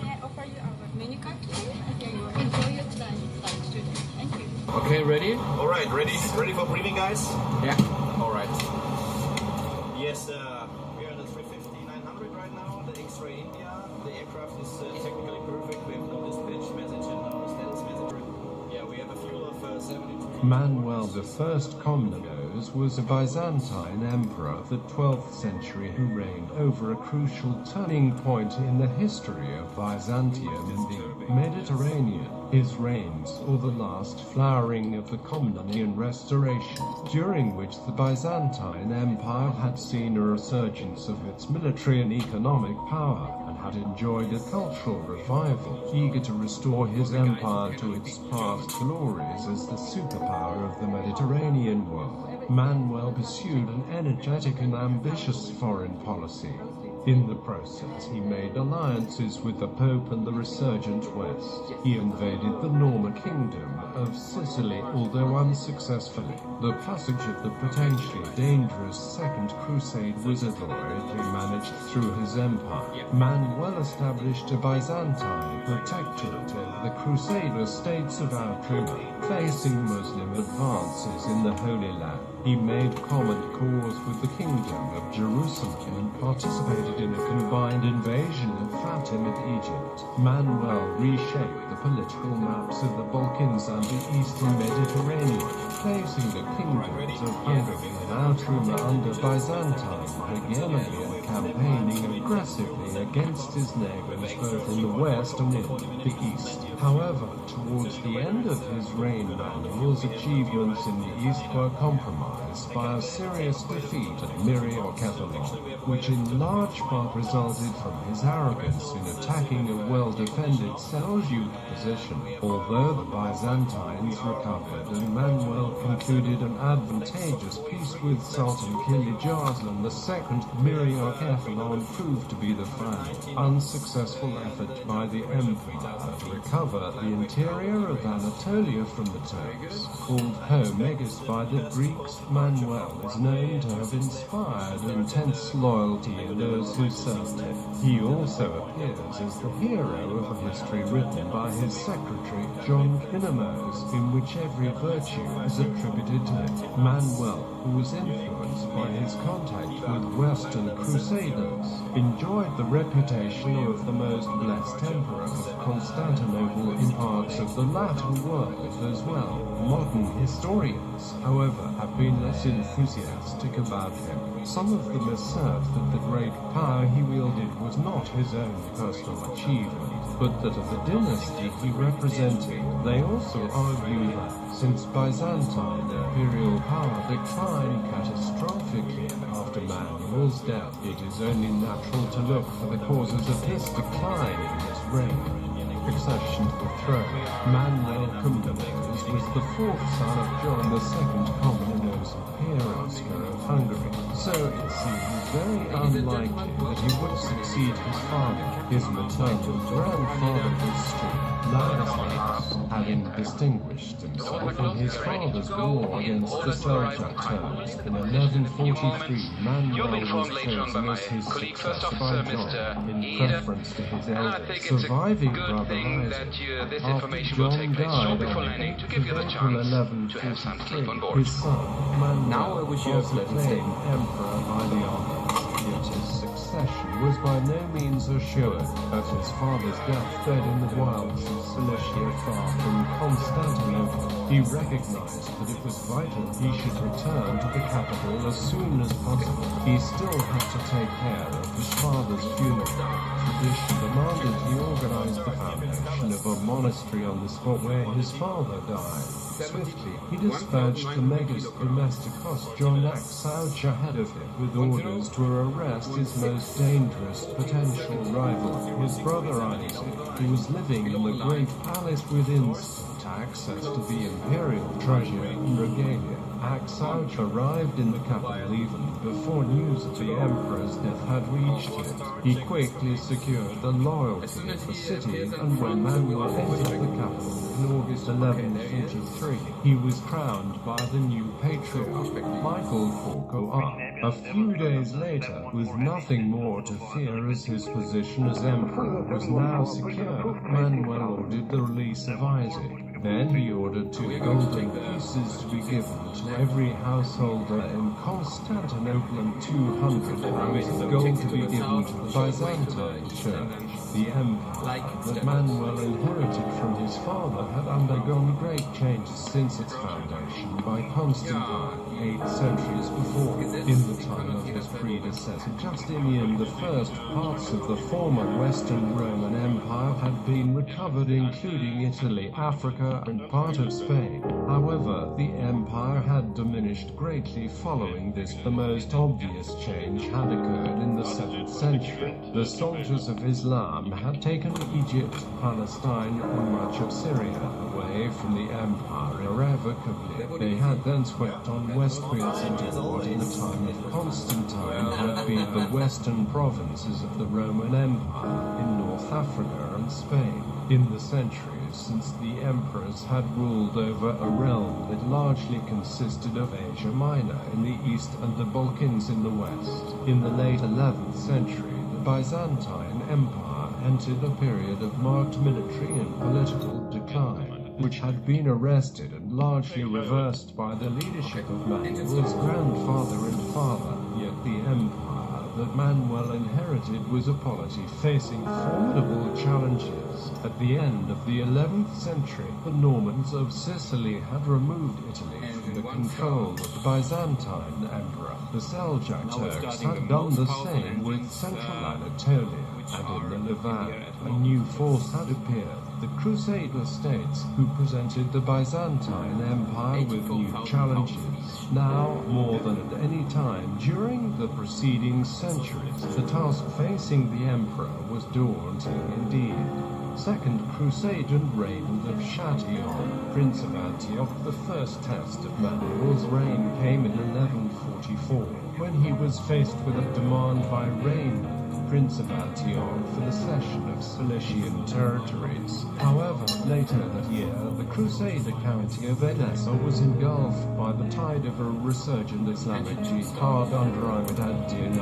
May I offer you our menu card today? Enjoy your time. Thank you. Okay, ready? All right, ready for briefing, guys? Yeah. All right. Yes, we are in the 350-900 right now, the X-Ray India. The aircraft is technically perfect. We have no dispatch message and no status message. Yeah, we have a fuel of 72. Manuel I Komnenos was a Byzantine emperor of the 12th century who reigned over a crucial turning point in the history of Byzantium in the Mediterranean. His reign saw the last flowering of the Komnenian Restoration, during which the Byzantine Empire had seen a resurgence of its military and economic power, and had enjoyed a cultural revival. Eager to restore his empire to its past glories as the superpower of the Mediterranean world, Manuel pursued an energetic and ambitious foreign policy. In the process, he made alliances with the Pope and the resurgent West. He invaded the Norman Kingdom of Sicily, although unsuccessfully. The passage of the potentially dangerous Second Crusade was adroitly managed through his empire. Manuel established a Byzantine protectorate over the Crusader states of Outremer, facing Muslim advances in the Holy Land. He made common cause with the Kingdom of Jerusalem and participated in a combined invasion of Fatimid Egypt. Manuel reshaped the political maps of the Balkans and the Eastern Mediterranean, placing the kingdoms of Hungary and Outremer under Byzantine hegemony and campaigning aggressively against his neighbors both in the west and in the east. However, towards the end of his reign, Manuel's achievements in the east were compromised by a serious defeat at Myriokephalon, which in large part resulted from his arrogance in attacking a well-defended Seljuk position. Although the Byzantines recovered and Manuel concluded an advantageous peace with Sultan Kilij Arslan II, Myriokephalon proved to be the final, unsuccessful effort by the empire to recover the interior of Anatolia from the Turks. Called Homegus by the Greeks, Manuel is known to have inspired intense loyalty in those who served him. He also appears as the hero of a history written by his secretary, John Kinnamos, in which every virtue is attributed to him. Manuel, who was influenced by his contact with Western Crusaders, enjoyed the reputation of the most blessed emperor of Constantinople in parts of the Latin world as well. Modern historians, however, have been less enthusiastic about him. Some of them assert that the great power he wielded was not his own personal achievement, but that of the dynasty he represented. They also argue that, since Byzantine imperial power declined catastrophically after Manuel's death, it is only natural to look for the causes of this decline in his reign. Succession to the throne. Manuel Komnenos was the fourth son of John II Komnenos of Perovska of Hungary, so it seems very unlikely that he would succeed his father. His maternal grandfather was strict. Ladislaus, having distinguished himself in his father's war against the Seljuk Turks in 1143, Manuel was chosen as his successor by John in preference to his eldest surviving brother Isaac. After John died on April 1143, his son Manuel was proclaimed emperor by the army. Yet his succession was by no means assured. At his father's deathbed in the wilds of Cilicia far from Constantinople, he recognized that it was vital he should return to the capital as soon as possible. He still had to take care of his father's funeral. Tradition demanded he organize the foundation of a monastery on the spot where his father died. Swiftly, he dispatched the Megas Domesticos John Axouch ahead of him with orders to arrest his most dangerous potential rival, his brother Isaac, who was living in the great palace with instant access to the imperial treasure and regalia. Axouch arrived in the capital even before news of the emperor's death had reached him. He quickly secured the loyalty of the city, and when Manuel entered the capital in August 1143, he was crowned by the new patriarch, Michael IV. A few days later, with nothing more to fear as his position as emperor was now secure, Manuel ordered the release of Isaac. Then he ordered 2 golden pieces to be given to every householder in Constantinople and 200 pounds of gold to be given to the Byzantine Church. The empire that Manuel inherited from his father had undergone great changes since its foundation by Constantine, 8 centuries before. In the time of his predecessor Justinian I, parts of the former Western Roman Empire had been recovered, including Italy, Africa, and part of Spain. However, the empire had diminished greatly following this. The most obvious change had occurred in the 7th century. The soldiers of Islam had taken Egypt, Palestine, and much of Syria away from the empire irrevocably. They had then swept on westwards into what in the time of Constantine had been the western provinces of the Roman Empire in North Africa and Spain. In the centuries since, the emperors had ruled over a realm that largely consisted of Asia Minor in the east and the Balkans in the west. In the late 11th century, the Byzantine Empire entered a period of marked military and political decline, which had been arrested and largely reversed by the leadership of Manuel's grandfather and father. Yet the empire that Manuel inherited was a polity facing formidable challenges. At the end of the 11th century, the Normans of Sicily had removed Italy from the control of the Byzantine emperor. The Seljuk Turks had done the same with central Anatolia, and in the Levant, a new force had appeared. The Crusader states, who presented the Byzantine Empire with new challenges. Now, more than at any time during the preceding centuries, the task facing the emperor was daunting indeed. Second Crusade and reign of Chatillon, Prince of Antioch. The first test of Manuel's reign came in 1144, when he was faced with a demand by Raymond, Prince of Antioch, for the cession of Cilician territories. However, later that year, the Crusader county of Edessa was engulfed by the tide of a resurgent Islamic jihad under Ahmed ad-Din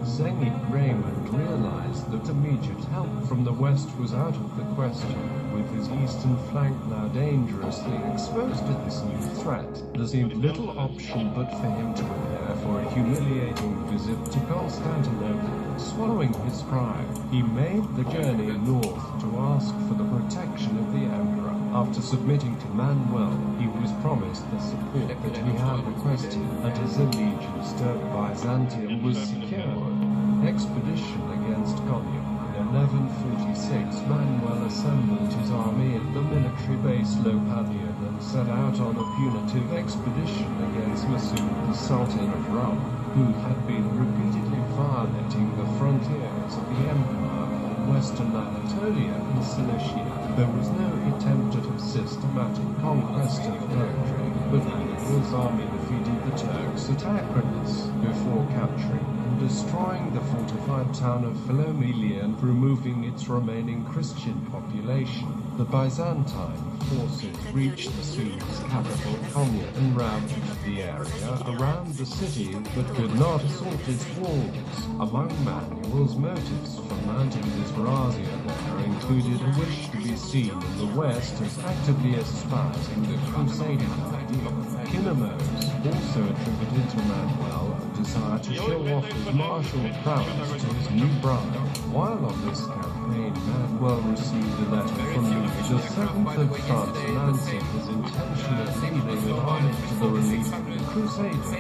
Zengi. Raymond realized that immediate help from the west was out of the question. With his eastern flank now dangerously exposed to this new threat, there seemed little option but for him to prepare for a humiliating visit to Constantinople. Swallowing his pride, he made the journey north to ask for the protection of the emperor. After submitting to Manuel, he was promised the support that he had requested, and his allegiance to Byzantium was secured. Expedition against Konya. In 1146, Manuel assembled his army at the military base Lopanian and set out on a punitive expedition against Masud, the Sultan of Rum, who had been repeatedly violating the frontiers of the empire in western Anatolia and Cilicia. There was no attempt at a systematic conquest of territory, but Manuel's army defeated the Turks at Acronis before capturing and destroying the fortified town of Philomelia and removing its remaining Christian population. The Byzantine forces reached the Sudan's capital, Konya, and ravaged the area around the city, but could not assault its walls. Among Manuel's motives for mounting this razzia there included a wish to be seen in the West as actively espousing the crusading ideal. Kinemos also attributed to Manuel a desire to show off his martial prowess to his new bride. While on this campaign, Manuel received a letter from Louis the Seventh of France announcing his intention of leading an army to the relief of the Crusaders.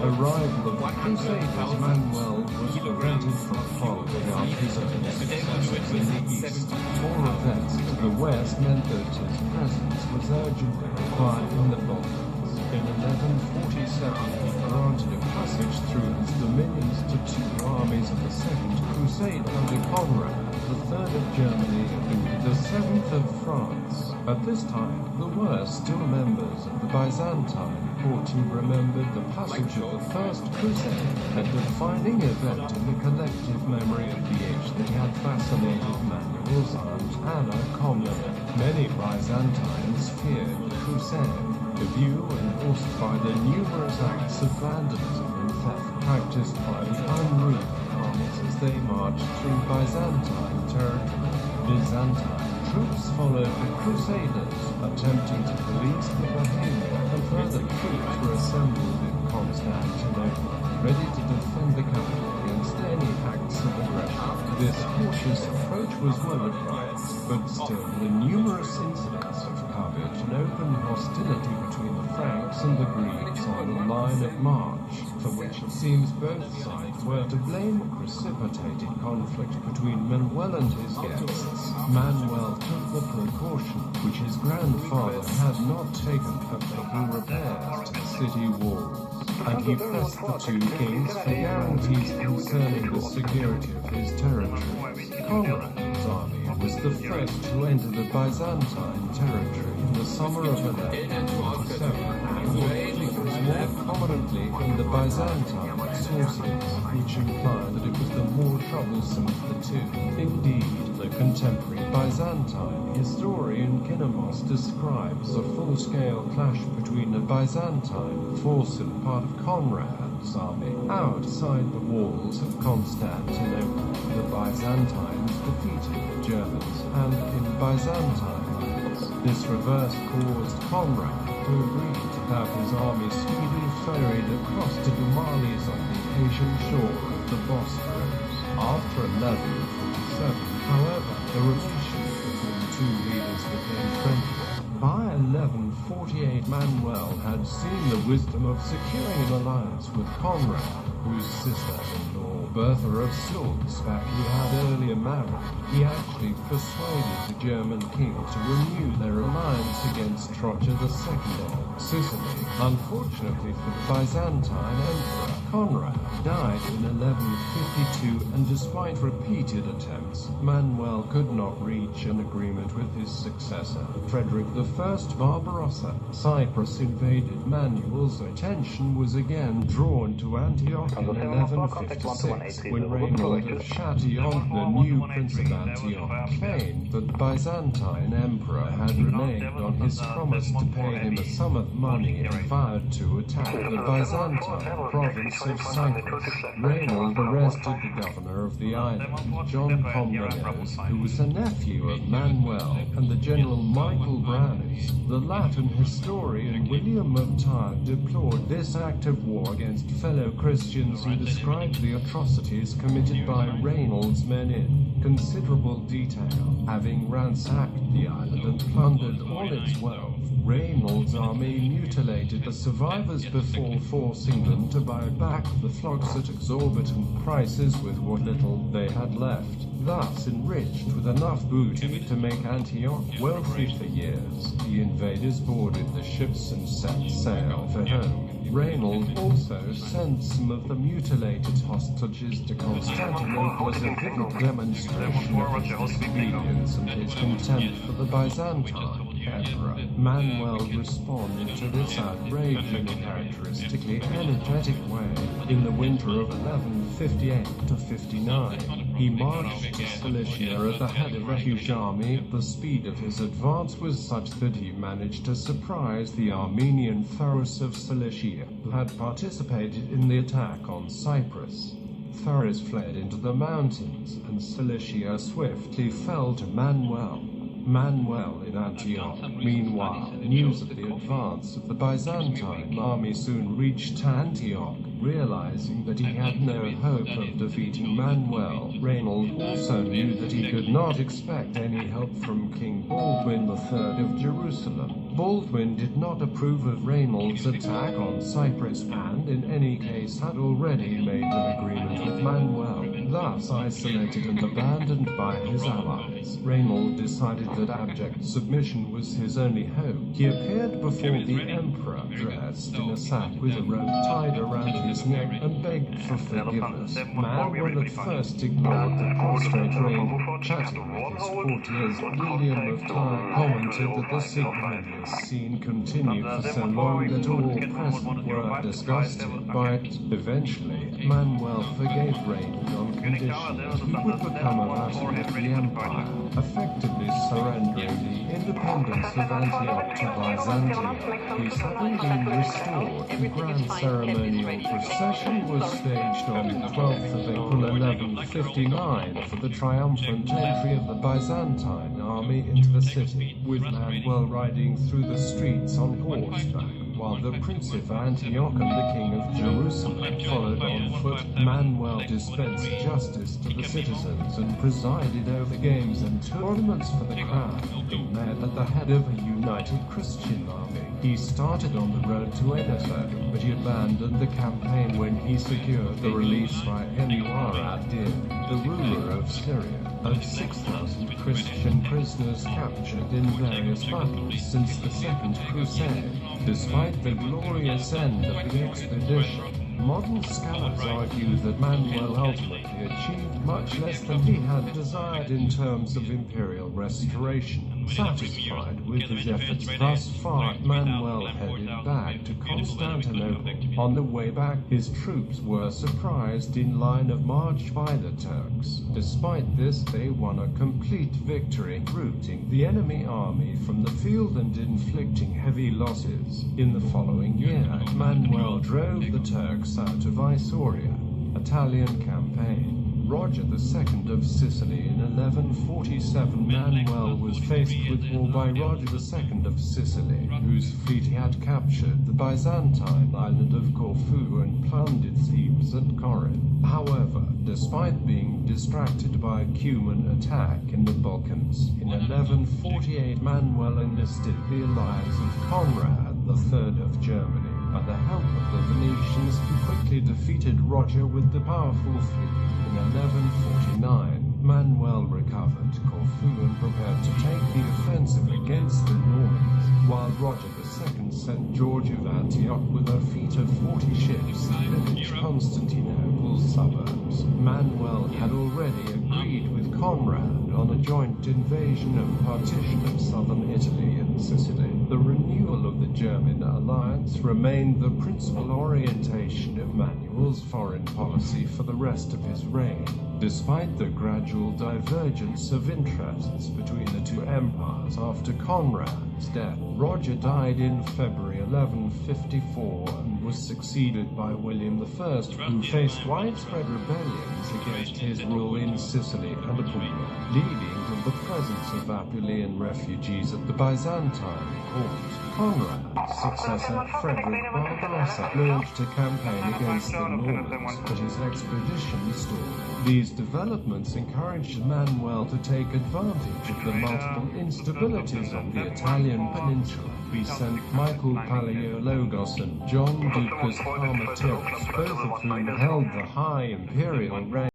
Arrival of the Crusaders, Manuel was prevented from following up his own successes in the east. More events to the west meant that his presence was urgently required in the Balkans. In 1147, he granted a passage through his dominions to 2 armies of the Second Crusade under Conrad, the Third of Germany, and Louis the Seventh of France. At this time, there were still members of the Byzantine court who remembered the passage of the First Crusade, a defining event in the collective memory of the age that had fascinated Manuel's aunt Anna Komnene. Many Byzantines feared the Crusade. The view, enforced by the numerous acts of vandalism and theft practiced by the unruly armies as they marched through Byzantine territory. Byzantine troops followed the Crusaders, attempting to police the behavior, and further troops were assembled in Constantinople, ready to defend the capital against any acts of aggression. This cautious approach was well advised, but still the numerous incidents of covert and open hostility between the Franks and the Greeks on the line of march, for which it seems both sides were to blame, precipitated conflict between Manuel and his guests. Manuel took the precaution which his grandfather had not taken of making repairs to the city walls, and he pressed the two kings for guarantees concerning the security of his territories. Conrad's army was the first to enter the Byzantine territory in the summer of 1147, and figures more prominently in the Byzantine sources, which imply that it was the more troublesome of the two. Indeed, the contemporary Byzantine historian Kinomos describes a full-scale clash between a Byzantine force and part of Conrad's army outside the walls of Constantinople. The Byzantines defeated the Germans, and in Byzantine this reverse caused Conrad to agree to have his army speedily ferried across to the Marlies on the Asian shore of the Bosphorus. After 1147, however, the relations between the two leaders became friendly. By 1148, Manuel had seen the wisdom of securing an alliance with Conrad, whose sister-in-law Bertha of Sulzbach he had earlier married. He actually persuaded the German king to renew their alliance against Roger II of Sicily. Unfortunately for the Byzantine emperor, Conrad died in 1152, and despite repeated attempts, Manuel could not reach an agreement with his successor, Frederick I Barbarossa. Cyprus invaded. Manuel's attention was again drawn to Antioch in 1156, when Raymond of Chatillon, the new Prince of Antioch, claimed that the Byzantine emperor had reneged on his promise to pay him a sum of money and vowed to attack the Byzantine province of Cyprus. Raymond arrested the governor of the island, John Comnenos, who was a nephew of Manuel, and the general Michael Brownis. The Latin historian William of Tyre deplored this act of war against fellow Christians and described the atrocities committed by Raynald's men in considerable detail. Having ransacked the island and plundered all its wealth, Raynald's army mutilated the survivors before forcing them to buy back the flocks at exorbitant prices with what little they had left, thus enriched with enough booty to make Antioch wealthy for years. The invaders boarded the ships and set sail for home. Raynald also sent some of the mutilated hostages to Constantinople as a vivid demonstration of his disobedience and his contempt for the Byzantine emperor. Manuel responded to this outrage in a characteristically energetic way. In the winter of 1158 to 59, he marched to Cilicia at the head of a huge army. The speed of his advance was such that he managed to surprise the Armenian Pharos of Cilicia, who had participated in the attack on Cyprus. Pharos fled into the mountains, and Cilicia swiftly fell to Manuel. Manuel in Antioch, meanwhile, news of the advance of the Byzantine army soon reached Antioch. Realizing that he had no hope of defeating Manuel, Raynald also knew that he could not expect any help from King Baldwin III of Jerusalem. Baldwin did not approve of Raynald's attack on Cyprus and, in any case, had already made an agreement with Manuel. Thus isolated and abandoned by his allies, Raynald decided that abject submission was his only hope. He appeared before the emperor, dressed in a sack with a rope tied around his neck, and begged for forgiveness. Manuel at first ignored the prostrate Raynald. Chatting with his courtiers, William of Tyre commented that the ignominious scene continued for so long that all present were disgusted by it. Eventually, Manuel forgave Raynald on conditions, he would become a vassal of the empire, effectively surrendering the independence of Antioch to Byzantium. Peace having been restored, the grand ceremonial procession was staged on the 12th of April 1159 for the triumphant entry of the Byzantine army into the city, with Manuel riding through the streets on horseback, while the Prince of Antioch and the King of Jerusalem followed on foot. Manuel dispensed justice to the citizens and presided over games and tournaments for the crowd. Being met at the head of a united Christian army, he started on the road to Edessa, but he abandoned the campaign when he secured the release by Anwar ad-Din, the ruler of Syria, of 6,000 Christian prisoners captured in various battles since the Second Crusade. Despite the glorious end of the expedition, modern scholars argue that Manuel ultimately achieved much less than he had desired in terms of imperial restoration. Satisfied with his efforts thus far, Manuel headed back to Constantinople. On the way back, his troops were surprised in line of march by the Turks. Despite this, they won a complete victory, routing the enemy army from the field and inflicting heavy losses. In the following year, Manuel drove the Turks out of Isauria. Italian campaign. Roger II of Sicily in 1147. Manuel was faced with war by Roger II of Sicily, whose fleet he had captured the Byzantine island of Corfu and plundered Thebes and Corinth. However, despite being distracted by a Cuman attack in the Balkans, in 1148 Manuel enlisted the alliance of Conrad III of Germany. By the help of the Venetians, he quickly defeated Roger with the powerful fleet. In 1149, Manuel recovered Corfu and prepared to take the offensive against the Normans, while Roger II sent George of Antioch with a fleet of 40 ships to pillage Constantinople's suburbs. Manuel had already agreed with Conrad on a joint invasion and partition of southern Italy and Sicily. The renewal of the German alliance remained the principal orientation of Manuel's foreign policy for the rest of his reign. Despite the gradual divergence of interests between the two empires after Conrad's death, Roger died in February 1154 and was succeeded by William I, who faced widespread rebellions against his rule in Sicily and Apulia, leading to the presence of Apulian refugees at the Byzantine court. Conrad's successor, Frederick Barbarossa, launched a campaign against the Normans, but his expedition stalled. These developments encouraged Manuel to take advantage of the multiple instabilities on the Italian peninsula. He sent Michael Palaiologos and John Ducas Armatius, both of whom held the high imperial rank.